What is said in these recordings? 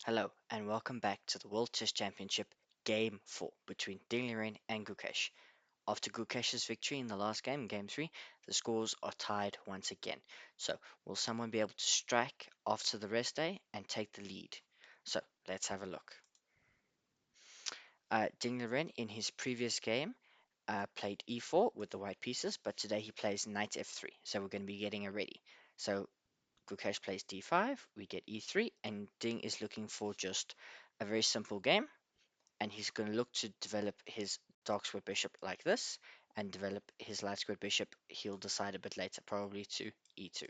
Hello, and welcome back to the World Chess Championship Game 4 between Liren and Gukesh. After Gukesh's victory in the last game, Game 3, the scores are tied once again. So, will someone be able to strike after the rest day and take the lead? So, let's have a look. Liren in his previous game played e4 with the white pieces, but today he plays knight f3. So, we're going to be getting a ready. So, Gukesh plays d5, we get e3, and Ding is looking for just a very simple game, and he's going to look to develop his dark square bishop like this, and develop his light square bishop. He'll decide a bit later, probably to e2.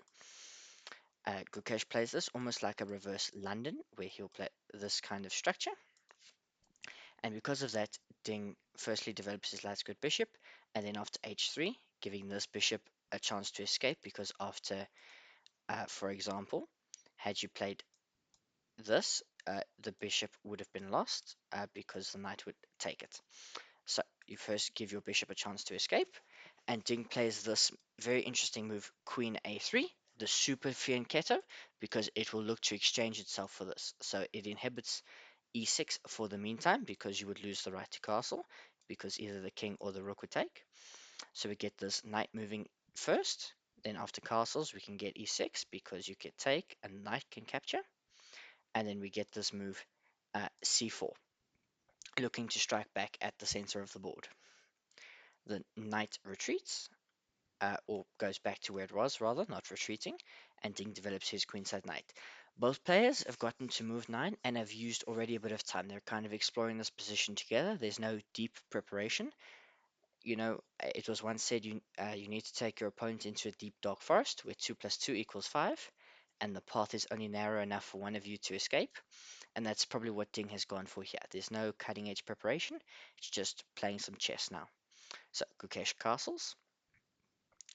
Gukesh plays this almost like a reverse London, where he'll play this kind of structure, and because of that, Ding firstly develops his light square bishop, and then after h3, giving this bishop a chance to escape, because after, for example, had you played this, the bishop would have been lost because the knight would take it. So you first give your bishop a chance to escape, and Ding plays this very interesting move, Queen A3, the super fianchetto, because it will look to exchange itself for this. So it inhibits E6 for the meantime, because you would lose the right to castle, because either the king or the rook would take. So we get this knight moving first, then after castles we can get E6, because you can take and knight can capture, and then we get this move C4, looking to strike back at the center of the board. The knight retreats, or goes back to where it was, rather, not retreating, and Ding develops his queenside knight. Both players have gotten to move 9 and have used already a bit of time. They're kind of exploring this position together. There's no deep preparation. It was once said you need to take your opponent into a deep dark forest where 2 plus 2 equals 5, and the path is only narrow enough for one of you to escape. And that's probably what Ding has gone for here. There's no cutting edge preparation, it's just playing some chess now. So Gukesh castles,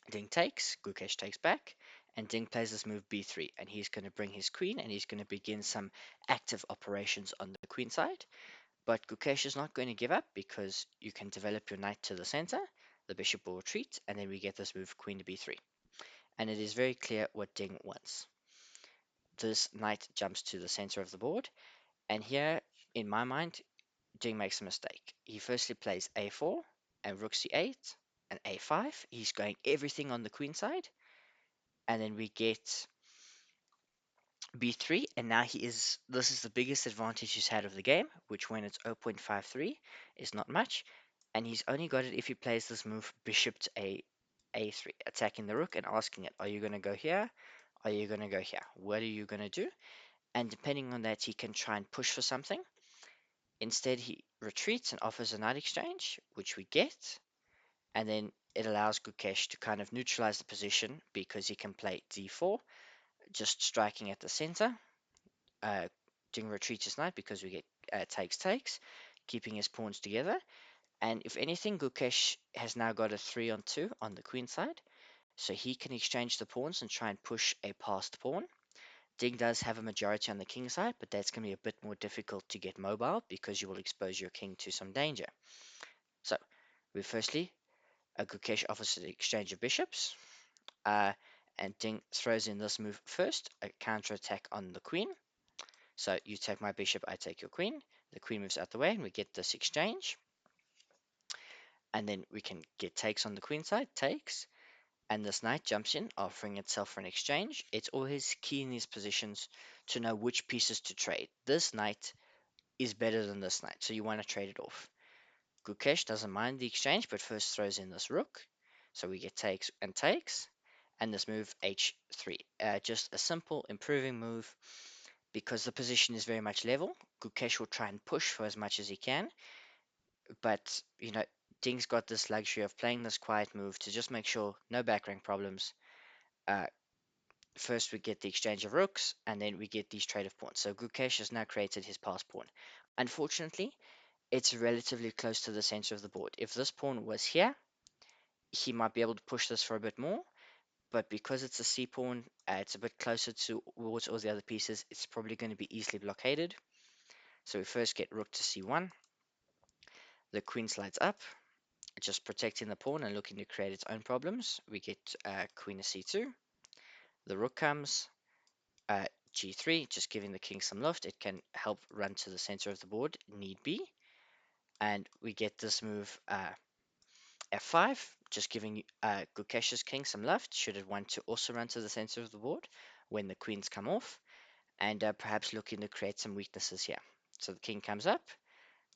Ding takes, Gukesh takes back, and Ding plays this move b3, and he's going to bring his queen, and he's going to begin some active operations on the queen side. But Gukesh is not going to give up, because you can develop your knight to the center, the bishop will retreat, and then we get this move queen to b3. And it is very clear what Ding wants. This knight jumps to the center of the board, and here, in my mind, Ding makes a mistake. He firstly plays a4 and rook c8 and a5. He's going everything on the queen side, and then we get b3, and now this is the biggest advantage he's had of the game, which when it's 0.53 is not much, and he's only got it if he plays this move bishop to a3, attacking the rook and asking it, are you going to go here, are you going to go here, what are you going to do? And depending on that, he can try and push for something. Instead, he retreats and offers a knight exchange, which we get, and then it allows Gukesh to kind of neutralize the position, because he can play d4, just striking at the center, doing retreats his knight, because we get takes, keeping his pawns together. And if anything, Gukesh has now got a 3-on-2 on the queen side, so he can exchange the pawns and try and push a passed pawn. Ding does have a majority on the king side, but that's going to be a bit more difficult to get mobile, because you will expose your king to some danger. So, we firstly, Gukesh offers the exchange of bishops, uh, and Ding throws in this move first, a counter attack on the queen. So you take my bishop, I take your queen. The queen moves out the way, and we get this exchange. And then we can get takes on the queen side, takes, and this knight jumps in, offering itself for an exchange. It's always key in these positions to know which pieces to trade. This knight is better than this knight, so you want to trade it off. Gukesh doesn't mind the exchange, but first throws in this rook. So we get takes and takes, and this move h3. Just a simple improving move, because the position is very much level. Gukesh will try and push for as much as he can, but Ding's got this luxury of playing this quiet move to just make sure no back rank problems. Uh, First we get the exchange of rooks, and then we get these trade of pawns. So Gukesh has now created his pass pawn. Unfortunately, it's relatively close to the center of the board. If this pawn was here, he might be able to push this for a bit more, but because it's a c pawn, it's a bit closer towards all the other pieces, it's probably going to be easily blockaded. So we first get rook to c1, the queen slides up, just protecting the pawn and looking to create its own problems. We get queen to c2, the rook comes, G3, just giving the king some lift. It can help run to the center of the board, need be. And we get this move F5, just giving Gukesh's king some lift, should it want to also run to the center of the board when the queens come off, and perhaps looking to create some weaknesses here. So the king comes up,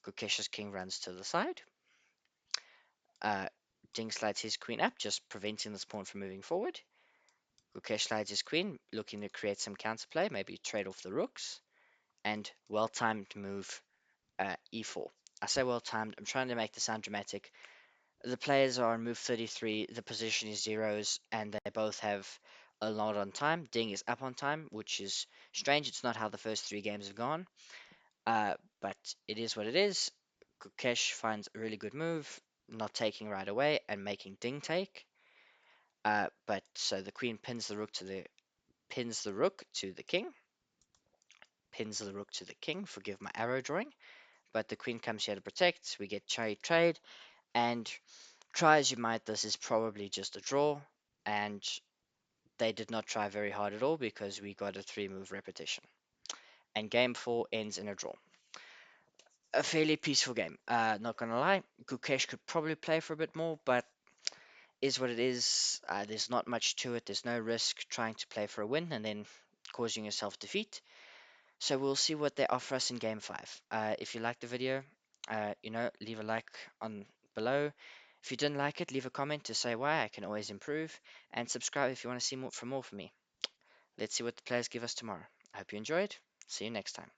Gukesh's king runs to the side, uh, Ding slides his queen up, just preventing this pawn from moving forward. Gukesh slides his queen, looking to create some counterplay, maybe trade off the rooks, and well-timed move e4. I say well-timed, I'm trying to make this sound dramatic. The players are on move 33, the position is zeros, and they both have a lot on time. Ding is up on time, which is strange. It's not how the first 3 games have gone, but it is what it is. Gukesh finds a really good move, not taking right away and making Ding take. But so the queen pins the rook to the king, pins the rook to the king. Forgive my arrow drawing, but the queen comes here to protect. We get trade, and try as you might, this is probably just a draw, and they did not try very hard at all because we got a 3-move repetition. And game 4 ends in a draw. A fairly peaceful game. Not gonna lie, Gukesh could probably play for a bit more, but is what it is. There's not much to it. There's no risk trying to play for a win and then causing yourself defeat. So we'll see what they offer us in game 5. If you liked the video, leave a like on below. If you didn't like it, leave a comment to say why. I can always improve. And subscribe if you want to see more from me. Let's see what the players give us tomorrow. I hope you enjoyed. See you next time.